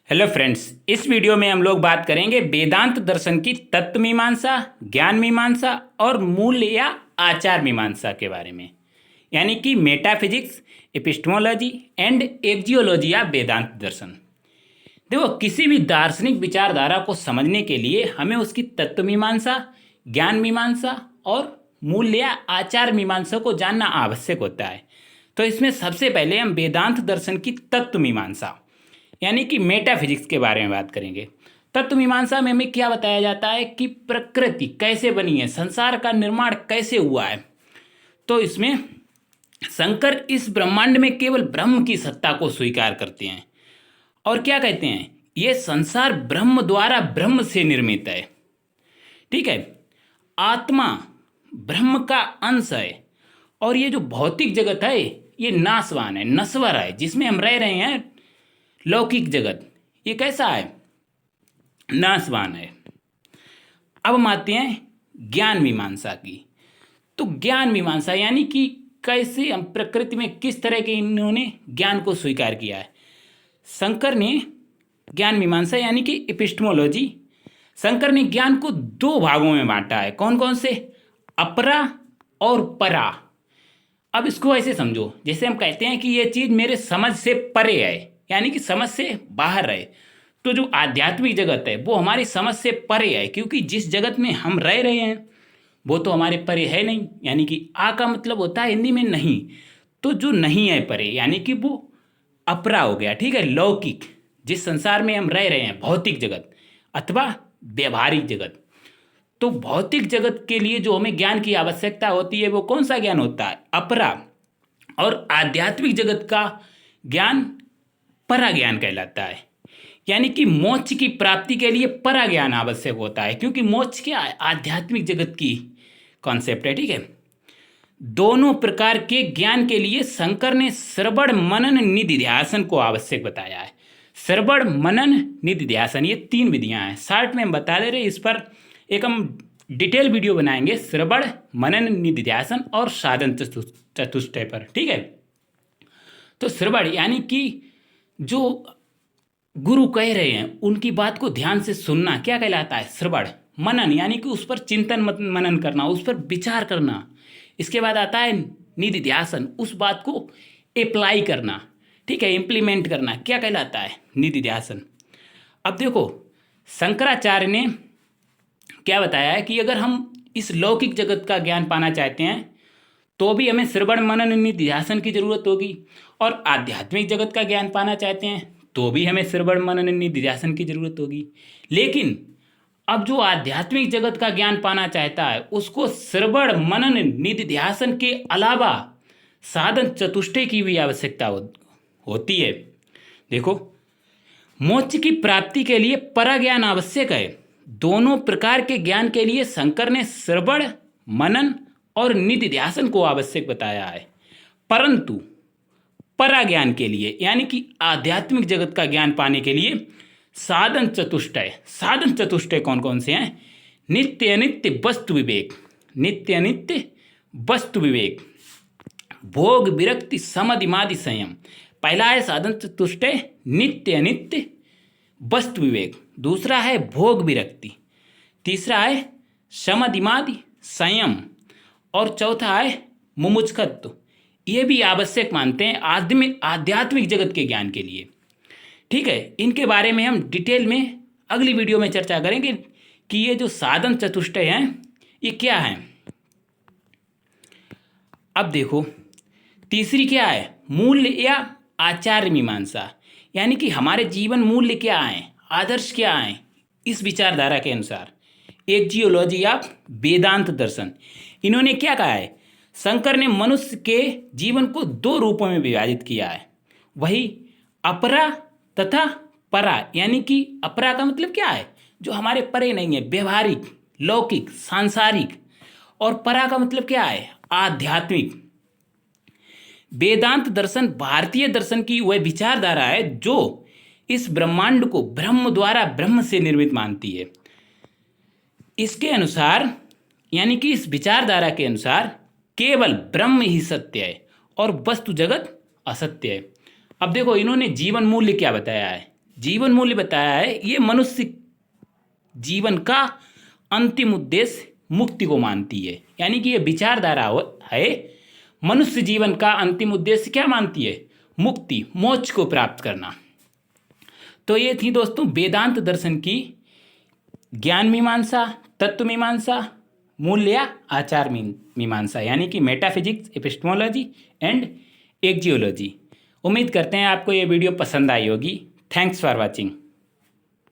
Hello friends, इस video में हम लोग बात करेंगे वेदांत दर्शन की तत्व मीमांसा, ज्ञान मीमांसा और मूल्य या आचार मीमांसा के बारे में, यानी कि मेटाफिजिक्स, एपिस्टेमोलॉजी एंड एक्जियोलॉजी या वेदांत दर्शन। देखो, किसी भी दार्शनिक विचारधारा को समझने के लिए हमें उसकी तत्व मीमांसा, ज्ञान मीमांसा और मूल्य या आचार मीमांसा को जानना आवश्यक होता है। तो इसमें सबसे पहले हम वेदांत दर्शन की तत्व मीमांसा यानी कि मेटाफिजिक्स के बारे में बात करेंगे। तत्व मीमांसा में हमें क्या बताया जाता है कि प्रकृति कैसे बनी है, संसार का निर्माण कैसे हुआ है। तो इसमें शंकर इस ब्रह्मांड में केवल ब्रह्म की सत्ता को स्वीकार करते हैं और क्या कहते हैं, ये संसार ब्रह्म द्वारा ब्रह्म से निर्मित है। ठीक है, आत्मा ब्रह्म का अंश है और ये जो भौतिक जगत है ये नाशवान है, नश्वर है, जिसमें हम रह रहे हैं लौकिक जगत, ये कैसा है, नाशवान है। अब हम आते हैं ज्ञान मीमांसा की। तो ज्ञान मीमांसा यानी कि कैसे हम प्रकृति में किस तरह के इन्होंने ज्ञान को स्वीकार किया है। शंकर ने ज्ञान मीमांसा यानी कि एपिस्टेमोलॉजी, शंकर ने ज्ञान को दो भागों में बांटा है। कौन कौन से? अपरा और परा। अब इसको ऐसे समझो, जैसे हम कहते हैं कि ये चीज़ मेरे समझ से परे है, यानी कि समझ से बाहर है। तो जो आध्यात्मिक जगत है वो हमारी समझ से परे है, क्योंकि जिस जगत में हम रह रहे हैं वो तो हमारे परे है नहीं। यानी कि आ का मतलब होता है हिंदी में नहीं, तो जो नहीं है परे यानी कि वो अपरा हो गया। ठीक है, लौकिक, जिस संसार में हम रह रहे हैं, भौतिक जगत अथवा व्यवहारिक जगत। तो भौतिक जगत के लिए जो हमें ज्ञान की आवश्यकता होती है वो कौन सा ज्ञान होता है? अपरा। और आध्यात्मिक जगत का ज्ञान परा ज्ञान कहलाता है। यानी कि मोक्ष की प्राप्ति के लिए परा ज्ञान आवश्यक होता है, क्योंकि मोक्ष क्या है? आध्यात्मिक जगत की कॉन्सेप्ट है। ठीक है, दोनों प्रकार के ज्ञान के लिए शंकर ने श्रवण मनन निधिध्यासन को आवश्यक बताया है। श्रवण मनन निधिध्यासन, ये तीन विधियां हैं। शॉर्ट में हम बता दे रहे, इस पर एक हम डिटेल वीडियो बनाएंगे, श्रवण मनन निधिध्यासन और साधन चतुष्टय पर। ठीक है, तो श्रवण यानी कि जो गुरु कह रहे हैं उनकी बात को ध्यान से सुनना क्या कहलाता है? श्रवण। मनन यानी कि उस पर चिंतन मनन करना, उस पर विचार करना। इसके बाद आता है निधिध्यासन, उस बात को अप्लाई करना। ठीक है, इम्प्लीमेंट करना, क्या कहलाता है? निधिध्यासन। अब देखो, शंकराचार्य ने क्या बताया है कि अगर हम इस लौकिक जगत का ज्ञान पाना चाहते हैं तो भी हमें श्रवण मनन निधिध्यासन की जरूरत होगी, और आध्यात्मिक जगत का ज्ञान पाना चाहते हैं तो भी हमें श्रवण मनन निधिध्यासन की जरूरत होगी। लेकिन अब जो आध्यात्मिक जगत का ज्ञान पाना चाहता है उसको श्रवण मनन निधिध्यासन के अलावा साधन चतुष्टय की भी आवश्यकता होती है। देखो, मोक्ष की प्राप्ति के लिए पराज्ञान आवश्यक है। दोनों प्रकार के ज्ञान के लिए शंकर ने श्रवण मनन और निधिध्यासन को आवश्यक बताया है, परंतु परा ज्ञान के लिए यानी कि आध्यात्मिक जगत का ज्ञान पाने के लिए साधन चतुष्टय। साधन चतुष्टय कौन कौन से हैं? नित्य अनित्य वस्तु विवेक, नित्य अनित्य वस्तु विवेक, भोग विरक्ति समधिमादि संयम। पहला है साधन चतुष्टय नित्य अनित्य वस्तु विवेक, दूसरा है भोग विरक्ति, तीसरा है समधिमादि संयम और चौथा है मुमुक्षुत्व। ये भी आवश्यक मानते हैं आध्यात्मिक जगत के ज्ञान के लिए। ठीक है, इनके बारे में हम डिटेल में अगली वीडियो में चर्चा करेंगे कि ये जो साधन चतुष्टय हैं ये क्या हैं। अब देखो, तीसरी क्या है? मूल्य या आचार्य मीमांसा, यानी कि हमारे जीवन मूल्य क्या हैं, आदर्श क्या हैं इस विचारधारा के अनुसार। एक्जियोलॉजी या वेदांत दर्शन, इन्होंने क्या कहा है? शंकर ने मनुष्य के जीवन को दो रूपों में विभाजित किया है, वही अपरा तथा परा। यानी कि अपरा का मतलब क्या है? जो हमारे परे नहीं है, व्यवहारिक, लौकिक, सांसारिक। और परा का मतलब क्या है? आध्यात्मिक। वेदांत दर्शन भारतीय दर्शन की वह विचारधारा है जो इस ब्रह्मांड को ब्रह्म द्वारा ब्रह्म से निर्मित मानती है। इसके अनुसार यानी कि इस विचारधारा के अनुसार केवल ब्रह्म ही सत्य है और वस्तु जगत असत्य है। अब देखो, इन्होंने जीवन मूल्य क्या बताया है? जीवन मूल्य बताया है, ये मनुष्य जीवन का अंतिम उद्देश्य मुक्ति को मानती है। यानी कि ये विचारधारा है, मनुष्य जीवन का अंतिम उद्देश्य क्या मानती है? मुक्ति, मोक्ष को प्राप्त करना। तो ये थी दोस्तों वेदांत दर्शन की ज्ञान मीमांसा, तत्व मीमांसा, मूल्य या आचार मीमांसा, यानी कि मेटाफिजिक्स, एपिस्टेमोलॉजी एंड एक्जियोलॉजी। उम्मीद करते हैं आपको ये वीडियो पसंद आई होगी। Thanks for watching.